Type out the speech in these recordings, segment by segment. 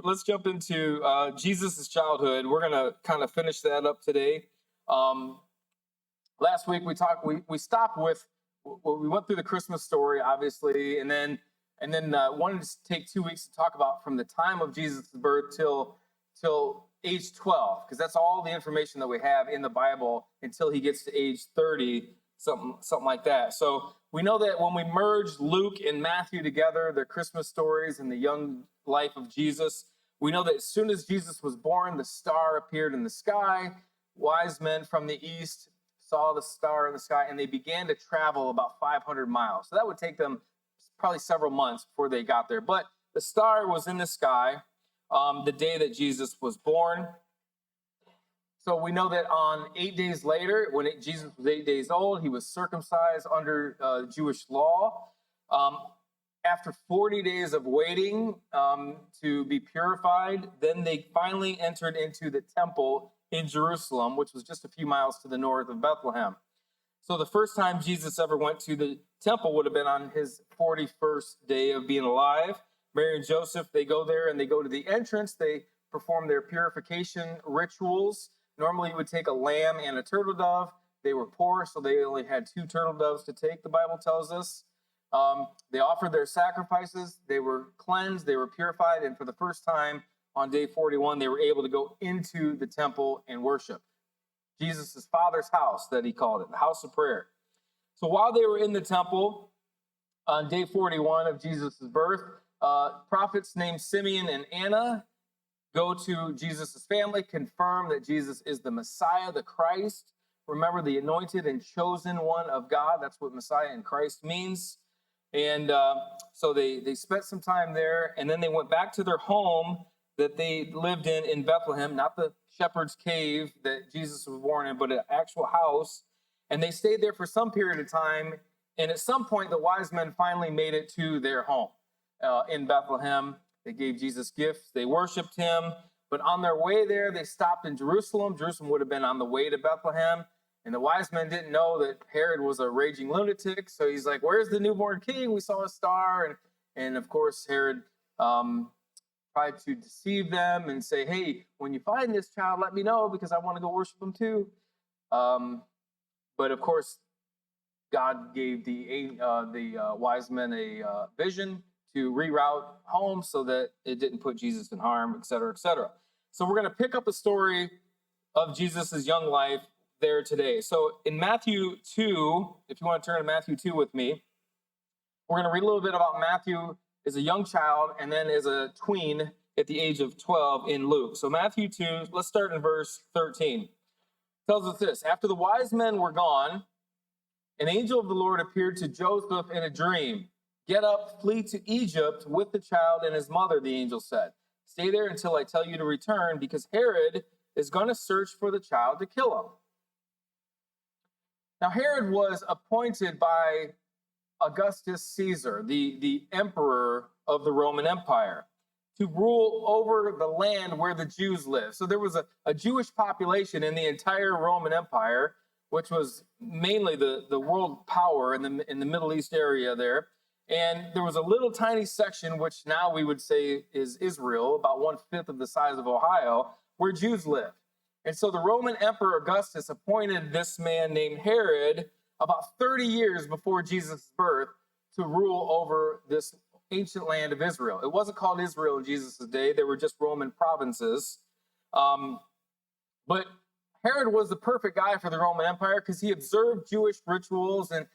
let's jump into Jesus' childhood. We're gonna kind of finish that up today. Last week we stopped with, we went through the Christmas story, obviously, and then wanted to take 2 weeks to talk about from the time of Jesus' birth till age 12, because that's all the information that we have in the Bible until he gets to age 30, something like that. So we know that when we merge Luke and Matthew together, their Christmas stories and the young life of Jesus, we know that as soon as Jesus was born, the star appeared in the sky. Wise men from the east saw the star in the sky, and they began to travel about 500 miles. So that would take them probably several months before they got there. But the star was in the sky the day that Jesus was born. So we know that on 8 days later, when Jesus was 8 days old, he was circumcised under Jewish law. After 40 days of waiting to be purified, then they finally entered into the temple in Jerusalem, which was just a few miles to the north of Bethlehem. So the first time Jesus ever went to the temple would have been on his 41st day of being alive. Mary and Joseph, they go there and they go to the entrance. They perform their purification rituals. Normally you would take a lamb and a turtle dove. They were poor, so they only had 2 turtle doves to take, the Bible tells us. They offered their sacrifices. They were cleansed. They were purified. And for the first time on day 41, they were able to go into the temple and worship. Jesus' father's house, that he called it, the house of prayer. So while they were in the temple on day 41 of Jesus' birth, prophets named Simeon and Anna go to Jesus' family, confirm that Jesus is the Messiah, the Christ. Remember, the anointed and chosen one of God. That's what Messiah and Christ means. And so they spent some time there, and then they went back to their home that they lived in Bethlehem, not the shepherd's cave that Jesus was born in, but an actual house. And they stayed there for some period of time. And at some point, the wise men finally made it to their home in Bethlehem. They gave Jesus gifts. They worshiped him. But on their way there, they stopped in Jerusalem. Jerusalem would have been on the way to Bethlehem. And the wise men didn't know that Herod was a raging lunatic. So he's like, where's the newborn king? We saw a star. And of course, Herod tried to deceive them and say, hey, when you find this child, let me know because I want to go worship him too. But of course, God gave the wise men a vision to reroute home so that it didn't put Jesus in harm, et cetera, et cetera. So we're going to pick up the story of Jesus' young life there today. So in Matthew 2, if you want to turn to Matthew 2 with me, we're going to read a little bit about Matthew as a young child and then as a tween at the age of 12 in Luke. So Matthew 2, let's start in verse 13. It tells us this: after the wise men were gone, an angel of the Lord appeared to Joseph in a dream. Get up, flee to Egypt with the child and his mother, the angel said. Stay there until I tell you to return, because Herod is going to search for the child to kill him. Now, Herod was appointed by Augustus Caesar, the emperor of the Roman Empire, to rule over the land where the Jews live. So there was a Jewish population in the entire Roman Empire, which was mainly the world power in the Middle East area there. And there was a little tiny section, which now we would say is Israel, about 1/5 of the size of Ohio, where Jews lived. And so the Roman Emperor Augustus appointed this man named Herod about 30 years before Jesus' birth to rule over this ancient land of Israel. It wasn't called Israel in Jesus' day. They were just Roman provinces. But Herod was the perfect guy for the Roman Empire because he observed Jewish rituals and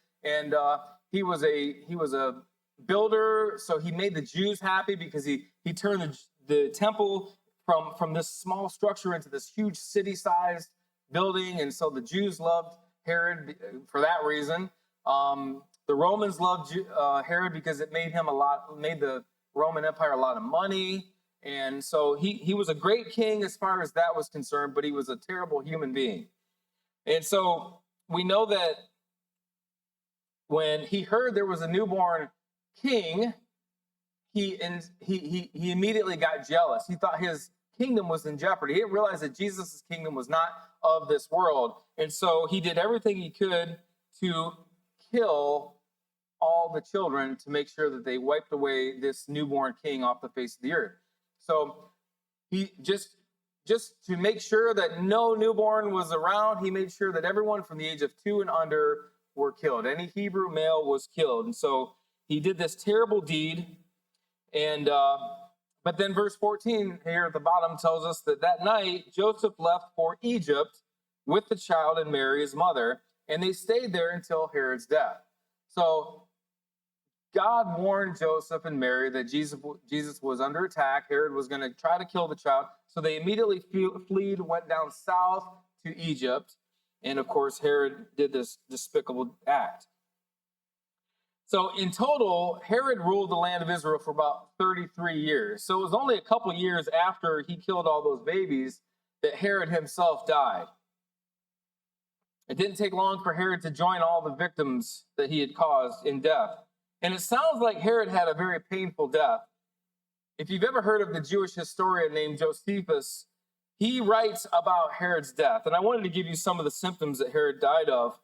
he was a builder. So he made the Jews happy because he turned the temple from this small structure into this huge city-sized building. And so the Jews loved Herod for that reason. The Romans loved Herod because it made the Roman Empire a lot of money. And so he was a great king as far as that was concerned, but he was a terrible human being. And so we know that when he heard there was a newborn king, he immediately got jealous. He thought his kingdom was in jeopardy. He didn't realize that Jesus' kingdom was not of this world. And so he did everything he could to kill all the children to make sure that they wiped away this newborn king off the face of the earth. So He just to make sure that no newborn was around, he made sure that everyone from the age of 2 and under were killed. Any Hebrew male was killed. And so he did this terrible deed. And but then verse 14 here at the bottom tells us that that night Joseph left for Egypt with the child and Mary, his mother, and they stayed there until Herod's death. So God warned Joseph and Mary that Jesus was under attack. Herod was going to try to kill the child. So they immediately fled, went down south to Egypt. And of course, Herod did this despicable act. So in total, Herod ruled the land of Israel for about 33 years. So it was only a couple years after he killed all those babies that Herod himself died. It didn't take long for Herod to join all the victims that he had caused in death. And it sounds like Herod had a very painful death. If you've ever heard of the Jewish historian named Josephus, he writes about Herod's death. And I wanted to give you some of the symptoms that Herod died of.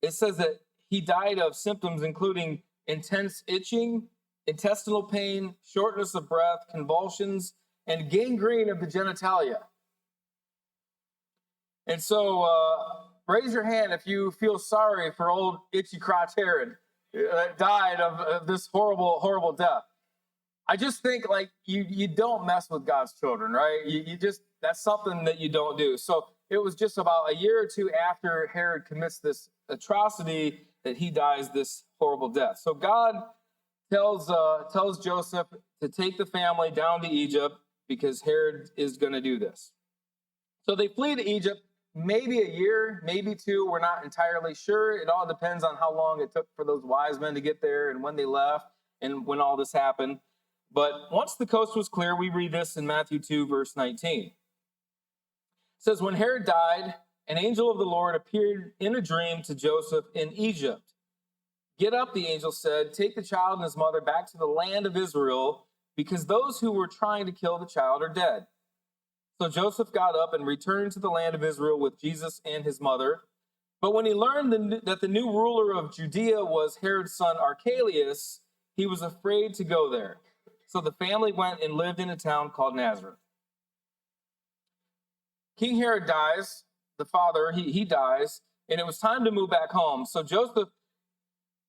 It says that he died of symptoms including intense itching, intestinal pain, shortness of breath, convulsions, and gangrene of the genitalia. And so raise your hand if you feel sorry for old itchy crotch Herod that died of this horrible, horrible death. I just think like you don't mess with God's children, right? You just, that's something that you don't do. So it was just about a year or two after Herod commits this atrocity that he dies this horrible death. So God tells Joseph to take the family down to Egypt because Herod is going to do this. So they flee to Egypt, maybe a year, maybe 2. We're not entirely sure. It all depends on how long it took for those wise men to get there and when they left and when all this happened. But once the coast was clear, we read this in Matthew 2, verse 19. It says, when Herod died, an angel of the Lord appeared in a dream to Joseph in Egypt. Get up, the angel said, take the child and his mother back to the land of Israel, because those who were trying to kill the child are dead. So Joseph got up and returned to the land of Israel with Jesus and his mother. But when he learned that the new ruler of Judea was Herod's son Archelaus, he was afraid to go there. So the family went and lived in a town called Nazareth. King Herod dies, the father, he dies, and it was time to move back home. So Joseph,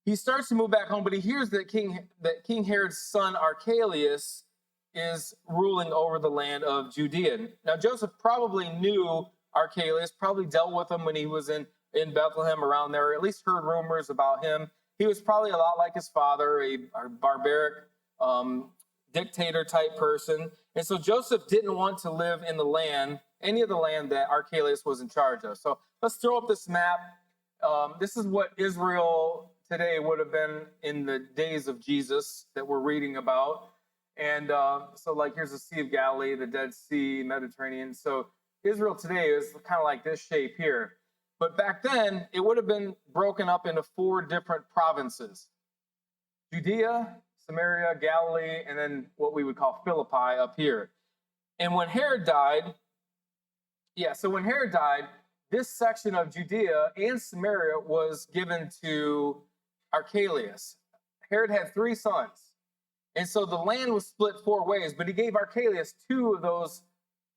he starts to move back home, but he hears that King Herod's son Archelaus is ruling over the land of Judea. Now, Joseph probably knew Archelaus, probably dealt with him when he was in Bethlehem around there, or at least heard rumors about him. He was probably a lot like his father, a barbaric dictator type person. And so Joseph didn't want to live in the land, any of the land that Archelaus was in charge of. So let's throw up this map. This is what Israel today would have been in the days of Jesus that we're reading about. And so like here's the Sea of Galilee, the Dead Sea, Mediterranean. So Israel today is kind of like this shape here. But back then, it would have been broken up into 4 different provinces. Judea, Samaria, Galilee, and then what we would call Philippi up here. And when Herod died, when Herod died, this section of Judea and Samaria was given to Archelaus. Herod had 3 sons. And so the land was split 4 ways, but he gave Archelaus 2 of those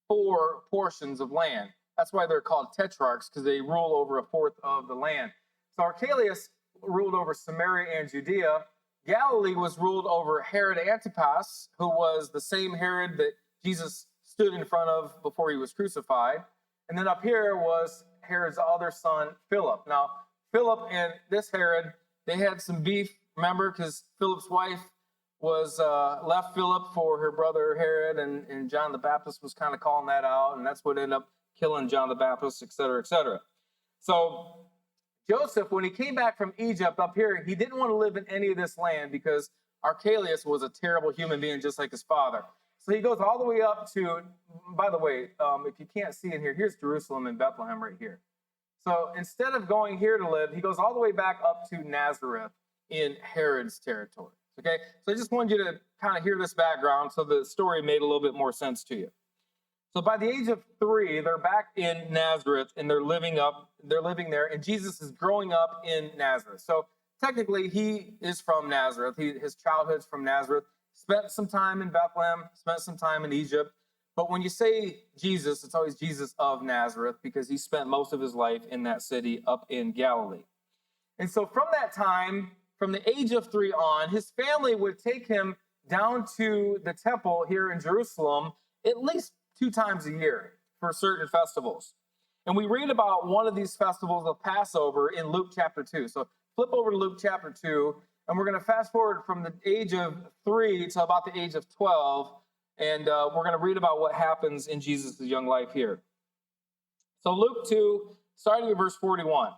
4 portions of land. That's why they're called tetrarchs, because they rule over a 4th of the land. So Archelaus ruled over Samaria and Judea. Galilee was ruled over Herod Antipas, who was the same Herod that Jesus stood in front of before he was crucified. And then up here was Herod's other son, Philip. Now, Philip and this Herod, they had some beef, remember, because Philip's wife was left Philip for her brother Herod, and John the Baptist was kind of calling that out, and that's what ended up killing John the Baptist, et cetera, et cetera. So Joseph, when he came back from Egypt up here, he didn't want to live in any of this land because Archelaus was a terrible human being just like his father. So he goes all the way up to, by the way, if you can't see in here, here's Jerusalem and Bethlehem right here. So instead of going here to live, he goes all the way back up to Nazareth in Herod's territory. Okay, so I just wanted you to kind of hear this background so the story made a little bit more sense to you. So by the age of 3, they're back in Nazareth and they're living there, and Jesus is growing up in Nazareth. So technically he is from Nazareth. His childhood's from Nazareth. spent some time in Bethlehem, spent some time in Egypt. But when you say Jesus, it's always Jesus of Nazareth because he spent most of his life in that city up in Galilee. And so from that time, from the age of 3 on, his family would take him down to the temple here in Jerusalem at least 2 times a year for certain festivals. And we read about one of these festivals of Passover in Luke chapter 2. So flip over to Luke chapter 2, and we're going to fast forward from the age of 3 to about the age of 12, and we're going to read about what happens in Jesus' young life here. So Luke 2, starting at verse 41.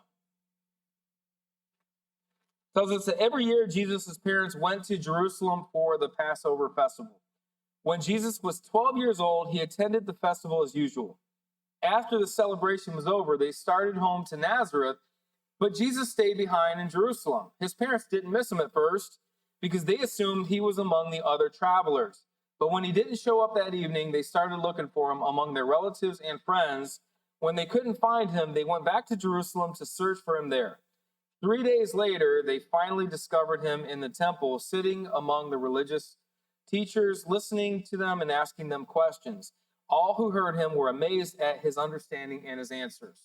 Tells us that every year Jesus' parents went to Jerusalem for the Passover festival. When Jesus was 12 years old, he attended the festival as usual. After the celebration was over, they started home to Nazareth, but Jesus stayed behind in Jerusalem. His parents didn't miss him at first because they assumed he was among the other travelers. But when he didn't show up that evening, they started looking for him among their relatives and friends. When they couldn't find him, they went back to Jerusalem to search for him there. 3 days later, they finally discovered him in the temple, sitting among the religious teachers, listening to them and asking them questions. All who heard him were amazed at his understanding and his answers.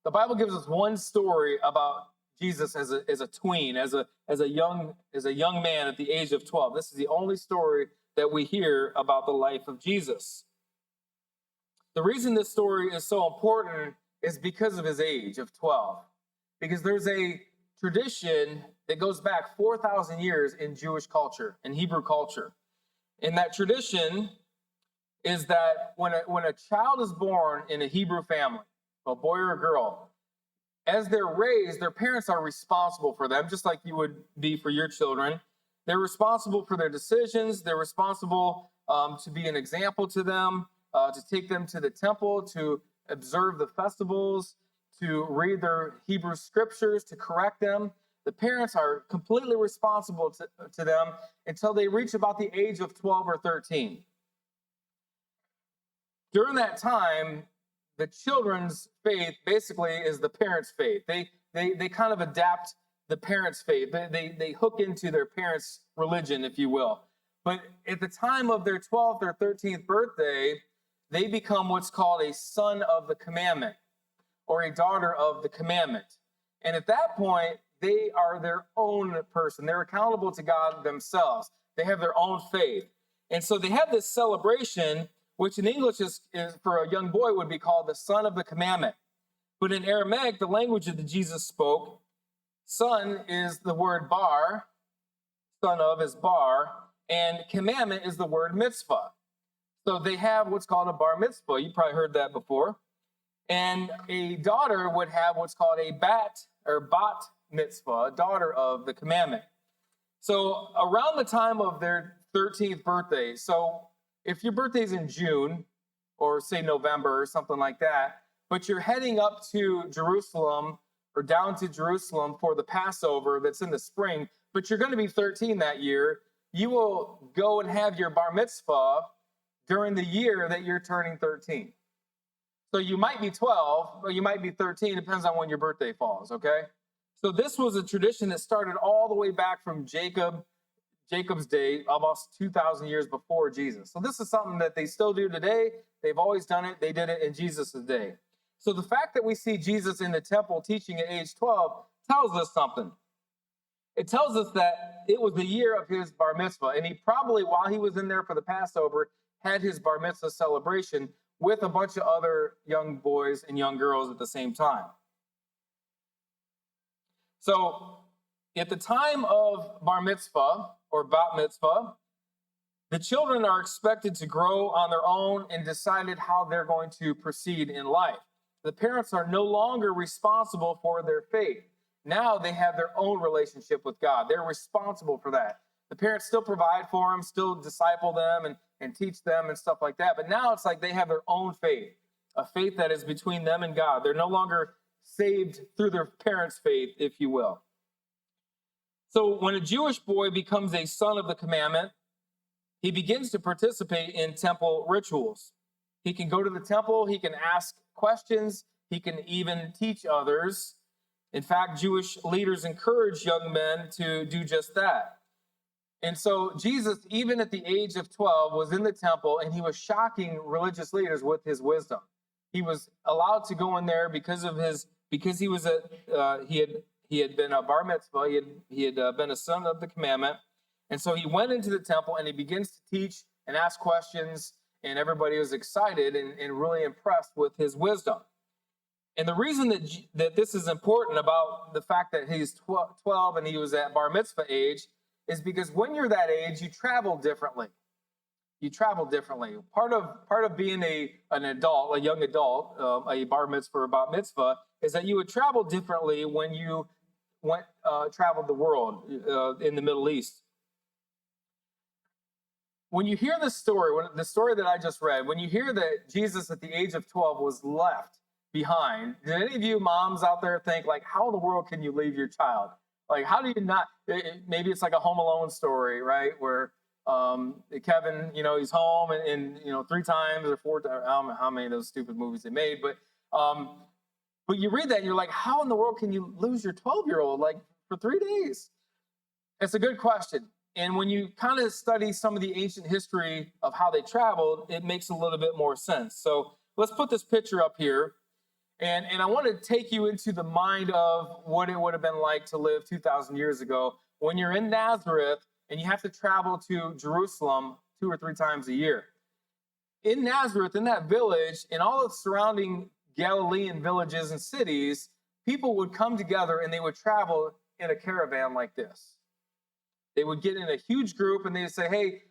The Bible gives us one story about Jesus as a tween, as a young man at the age of 12. This is the only story that we hear about the life of Jesus. The reason this story is so important is because of his age of 12. Because there's a tradition that goes back 4,000 years in Jewish culture, in Hebrew culture. And that tradition is that when a child is born in a Hebrew family, a boy or a girl, as they're raised, their parents are responsible for them, just like you would be for your children. They're responsible for their decisions. They're responsible to be an example to them, to take them to the temple, to observe the festivals, to read their Hebrew scriptures, to correct them. The parents are completely responsible to them until they reach about the age of 12 or 13. During that time, the children's faith basically is the parents' faith. They kind of adapt the parents' faith. They hook into their parents' religion, if you will. But at the time of their 12th or 13th birthday, they become what's called a son of the commandment, or a daughter of the commandment. And at that point, they are their own person. They're accountable to God themselves. They have their own faith. And so they have this celebration, which in English is for a young boy would be called the son of the commandment. But in Aramaic, the language that Jesus spoke, son is the word bar, son of is bar, and commandment is the word mitzvah. So they have what's called a bar mitzvah. You probably heard that before. And a daughter would have what's called a bat mitzvah, a daughter of the commandment. So around the time of their 13th birthday, so if your birthday's in June or say November or something like that, but you're heading up to Jerusalem or down to Jerusalem for the Passover that's in the spring, but you're going to be 13 that year, you will go and have your bar mitzvah during the year that you're turning 13. So you might be 12, or you might be 13, depends on when your birthday falls, okay? So this was a tradition that started all the way back from Jacob's day, almost 2,000 years before Jesus. So this is something that they still do today. They've always done it. They did it in Jesus' day. So the fact that we see Jesus in the temple teaching at age 12 tells us something. It tells us that it was the year of his bar mitzvah, and he probably, while he was in there for the Passover, had his bar mitzvah celebration with a bunch of other young boys and young girls at the same time. So at the time of bar mitzvah or bat mitzvah, the children are expected to grow on their own and decided how they're going to proceed in life. The parents are no longer responsible for their faith. Now they have their own relationship with God. They're responsible for that. The parents still provide for them, still disciple them and teach them and stuff like that. But now it's like they have their own faith, a faith that is between them and God. They're no longer saved through their parents' faith, if you will. So when a Jewish boy becomes a son of the commandment, he begins to participate in temple rituals. He can go to the temple, he can ask questions, he can even teach others. In fact, Jewish leaders encourage young men to do just that. And so Jesus, even at the age of 12, was in the temple, and he was shocking religious leaders with his wisdom. He was allowed to go in there because he was he had been a bar mitzvah. He had been a son of the commandment, and so he went into the temple and he begins to teach and ask questions, and everybody was excited and really impressed with his wisdom. And the reason that this is important about the fact that he's 12 and he was at bar mitzvah age is because when you're that age, you travel differently. You travel differently. Part of being an adult, a young adult, a bar mitzvah or bat mitzvah, is that you would travel differently when you traveled the world in the Middle East. When you hear this story, the story that I just read, when you hear that Jesus at the age of 12 was left behind, did any of you moms out there think, like, how in the world can you leave your child? Like, how do you not? Maybe it's like a Home Alone story, right? Where Kevin, he's home and 3 times or 4 times. I don't know how many of those stupid movies they made, but you read that and you're like, how in the world can you lose your 12-year-old like for 3 days? It's a good question. And when you kind of study some of the ancient history of how they traveled, it makes a little bit more sense. So let's put this picture up here. And I want to take you into the mind of what it would have been like to live 2,000 years ago when you're in Nazareth and you have to travel to Jerusalem 2 or 3 times a year. In Nazareth, in that village, in all of the surrounding Galilean villages and cities, people would come together and they would travel in a caravan like this. They would get in a huge group and they'd say, hey,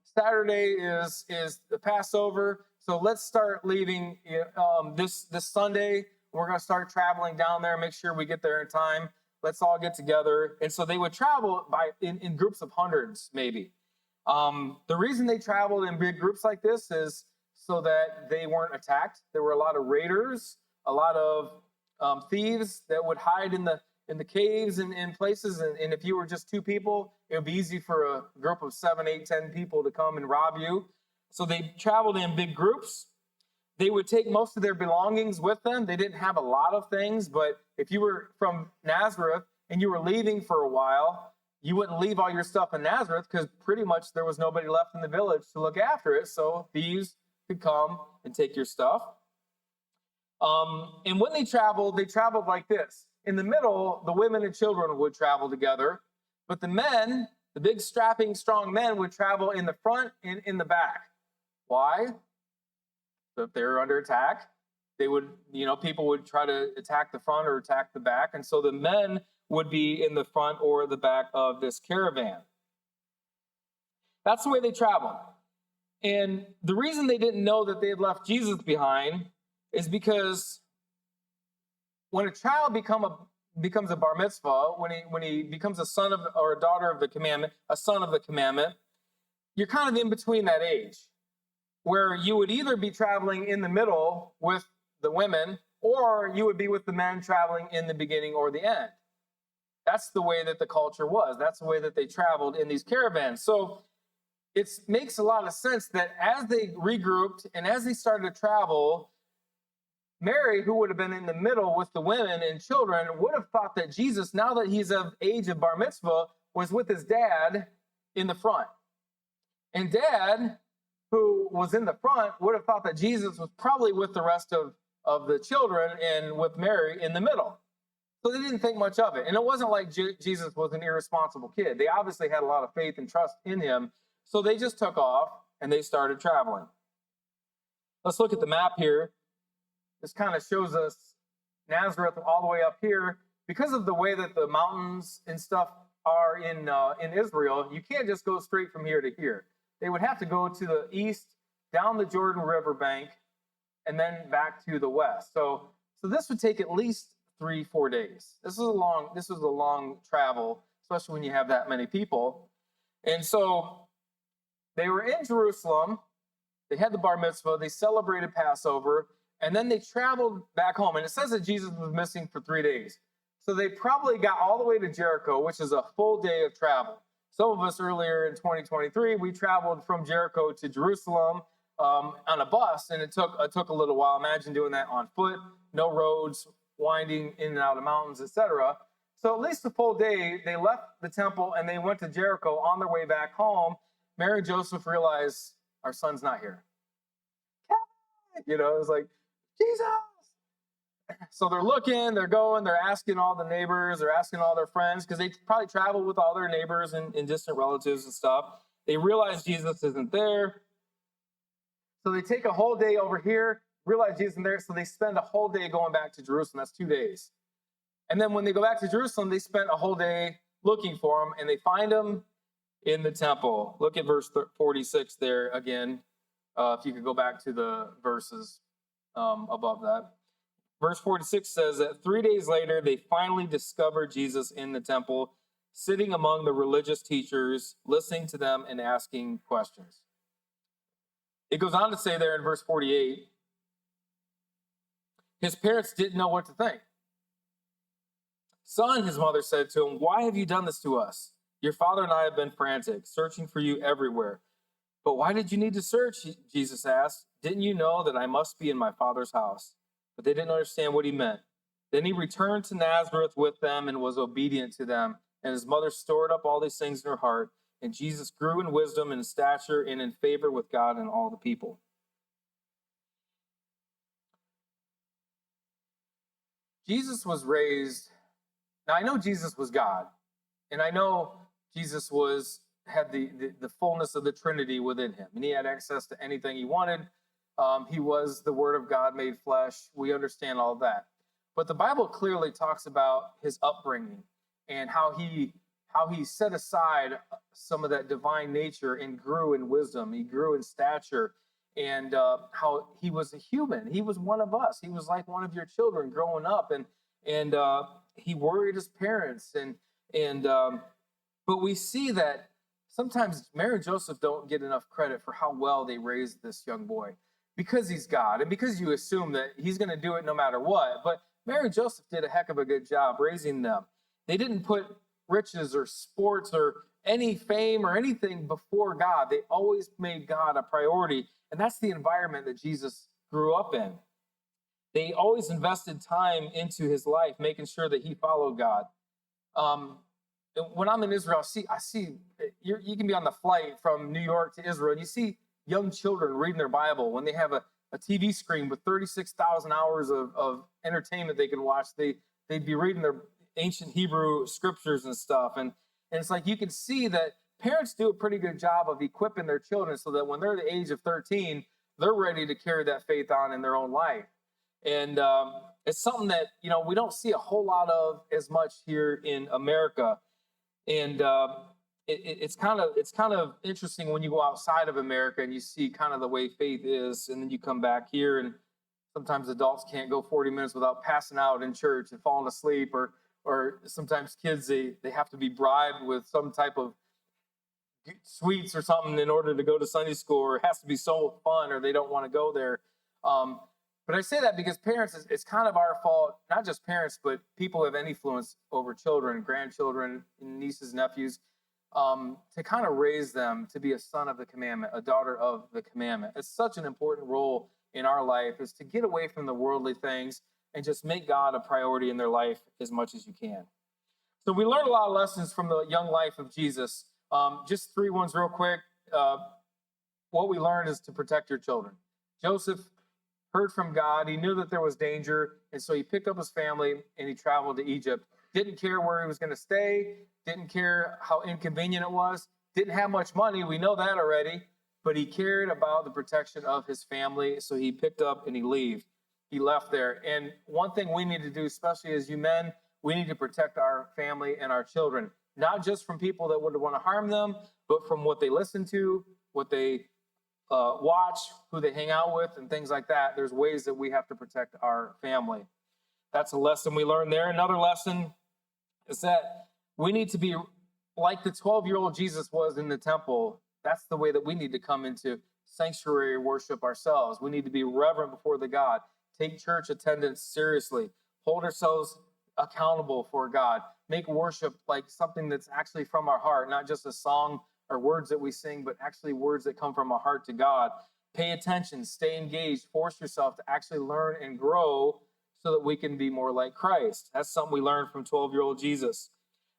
Saturday is the Passover. So let's start leaving this Sunday. We're going to start traveling down there, make sure we get there in time. Let's all get together. And so they would travel in groups of hundreds, maybe. The reason they traveled in big groups like this is so that they weren't attacked. There were a lot of raiders, a lot of thieves that would hide in the caves and in places. And if you were just 2 people, it would be easy for a group of 7, 8, 10 people to come and rob you. So they traveled in big groups. They would take most of their belongings with them. They didn't have a lot of things, but if you were from Nazareth and you were leaving for a while, you wouldn't leave all your stuff in Nazareth because pretty much there was nobody left in the village to look after it. So thieves could come and take your stuff. And when they traveled like this. In the middle, the women and children would travel together, but the men, the big strapping, strong men, would travel in the front and in the back. Why? So if they were under attack, they would, people would try to attack the front or attack the back. And so the men would be in the front or the back of this caravan. That's the way they traveled. And the reason they didn't know that they had left Jesus behind is because when a child becomes a bar mitzvah, when he becomes a son of or a daughter of the commandment, a son of the commandment, you're kind of in between that age, where you would either be traveling in the middle with the women, or you would be with the men traveling in the beginning or the end. That's the way that the culture was. That's the way that they traveled in these caravans. So it makes a lot of sense that as they regrouped and as they started to travel, Mary, who would have been in the middle with the women and children, would have thought that Jesus, now that he's of age of bar mitzvah, was with his dad in the front. And Dad, who was in the front, would have thought that Jesus was probably with the rest of the children and with Mary in the middle. So they didn't think much of it. And it wasn't like Jesus was an irresponsible kid. They obviously had a lot of faith and trust in him. So they just took off and they started traveling. Let's look at the map here. This kind of shows us Nazareth all the way up here. Because of the way that the mountains and stuff are in Israel, you can't just go straight from here to here. They would have to go to the east, down the Jordan River bank, and then back to the west. So this would take at least 3-4 days. This was a long travel, especially when you have that many people. And so they were in Jerusalem. They had the bar mitzvah. They celebrated Passover. And then they traveled back home. And it says that Jesus was missing for 3 days. So they probably got all the way to Jericho, which is a full day of travel. Some of us earlier in 2023, we traveled from Jericho to Jerusalem on a bus, and it took a little while. Imagine doing that on foot, no roads, winding in and out of mountains, etc. So at least a full day, they left the temple and they went to Jericho. On their way back home, Mary and Joseph realized our son's not here. It was like, Jesus. So they're looking, they're going, they're asking all the neighbors, they're asking all their friends, because they probably traveled with all their neighbors and distant relatives and stuff. They realize Jesus isn't there. So they take a whole day over here, realize Jesus isn't there, so they spend a whole day going back to Jerusalem. That's 2 days. And then when they go back to Jerusalem, they spent a whole day looking for him, and they find him in the temple. Look at verse 46 there again. If you could go back to the verses above that. Verse 46 says that 3 days later, they finally discovered Jesus in the temple, sitting among the religious teachers, listening to them and asking questions. It goes on to say there in verse 48, his parents didn't know what to think. Son, his mother said to him, why have you done this to us? Your father and I have been frantic, searching for you everywhere. But why did you need to search? Jesus asked. Didn't you know that I must be in my father's house? But they didn't understand what he meant. Then he returned to Nazareth with them and was obedient to them. And his mother stored up all these things in her heart. And Jesus grew in wisdom and stature and in favor with God and all the people. Jesus was raised. Now, I know Jesus was God. And I know Jesus had the fullness of the Trinity within him. And he had access to anything he wanted. He was the Word of God made flesh. We understand all that. But the Bible clearly talks about his upbringing and how he set aside some of that divine nature and grew in wisdom. He grew in stature, and how he was a human. He was one of us. He was like one of your children growing up, and he worried his parents. But we see that sometimes Mary and Joseph don't get enough credit for how well they raised this young boy, because he's God and because you assume that he's going to do it no matter what. But Mary and Joseph did a heck of a good job raising them. They didn't put riches or sports or any fame or anything before God. They always made God a priority. And that's the environment that Jesus grew up in. They always invested time into his life, making sure that he followed God. When I'm in Israel, I see you can be on the flight from New York to Israel, and you see young children reading their Bible. When they have a TV screen with 36,000 hours of entertainment they can watch, they'd be reading their ancient Hebrew scriptures and stuff. And it's like you can see that parents do a pretty good job of equipping their children so that when they're the age of 13, they're ready to carry that faith on in their own life. And it's something that, we don't see a whole lot of as much here in America. And it's kind of interesting when you go outside of America and you see kind of the way faith is, and then you come back here and sometimes adults can't go 40 minutes without passing out in church and falling asleep, or sometimes kids, they have to be bribed with some type of sweets or something in order to go to Sunday school, or it has to be so fun, or they don't want to go there. But I say that because parents, it's kind of our fault, not just parents, but people who have any influence over children, grandchildren, nieces, nephews, to kind of raise them to be a son of the commandment, a daughter of the commandment. It's such an important role in our life, is to get away from the worldly things and just make God a priority in their life as much as you can. So we learned a lot of lessons from the young life of Jesus. Just 3 ones real quick. What we learned is to protect your children. Joseph heard from God. He knew that there was danger, and so he picked up his family and he traveled to Egypt. Didn't care where he was going to stay, didn't care how inconvenient it was, didn't have much money, we know that already, but he cared about the protection of his family, so he picked up and he left there. And one thing we need to do, especially as you men, we need to protect our family and our children, not just from people that would want to harm them, but from what they listen to, what they watch, who they hang out with, and things like that. There's ways that we have to protect our family. That's a lesson we learned there. Another lesson is that we need to be like the 12-year-old Jesus was in the temple. That's the way that we need to come into sanctuary worship ourselves. We need to be reverent before the God, take church attendance seriously, hold ourselves accountable for God, make worship like something that's actually from our heart, not just a song or words that we sing, but actually words that come from our heart to God. Pay attention, stay engaged, force yourself to actually learn and grow so that we can be more like Christ. That's something we learned from 12-year-old Jesus.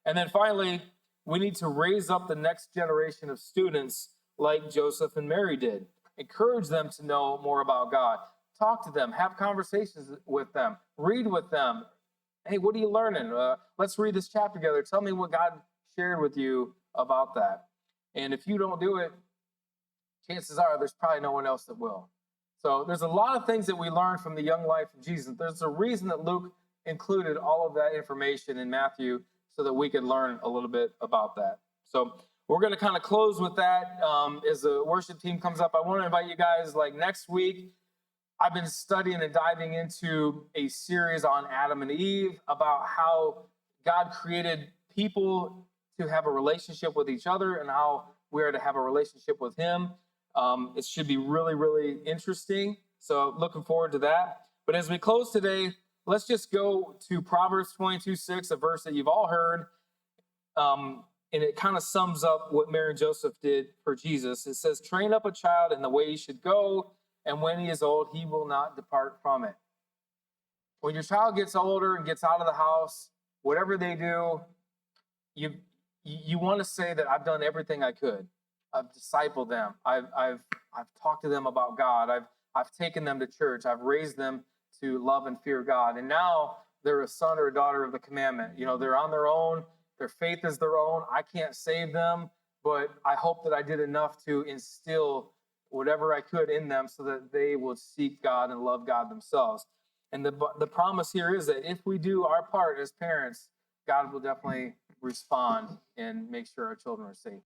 And then finally, we need to raise up the next generation of students like Joseph and Mary did. Encourage them to know more about God. Talk to them, have conversations with them, read with them. Hey, what are you learning? Let's read this chapter together. Tell me what God shared with you about that. And if you don't do it, chances are there's probably no one else that will. So there's a lot of things that we learn from the young life of Jesus. There's a reason that Luke included all of that information in Matthew so that we could learn a little bit about that. So we're going to kind of close with that as the worship team comes up. I want to invite you guys, like next week, I've been studying and diving into a series on Adam and Eve about how God created people to have a relationship with each other and how we are to have a relationship with him. It should be really, really interesting. So looking forward to that. But as we close today, let's just go to Proverbs 22:6, a verse that you've all heard. And it kind of sums up what Mary and Joseph did for Jesus. It says, train up a child in the way he should go, and when he is old, he will not depart from it. When your child gets older and gets out of the house, whatever they do, you want to say that I've done everything I could. I've discipled them. I've talked to them about God. I've taken them to church. I've raised them to love and fear God. And now they're a son or a daughter of the commandment. You know, they're on their own. Their faith is their own. I can't save them, but I hope that I did enough to instill whatever I could in them so that they will seek God and love God themselves. And the promise here is that if we do our part as parents, God will definitely respond and make sure our children are safe.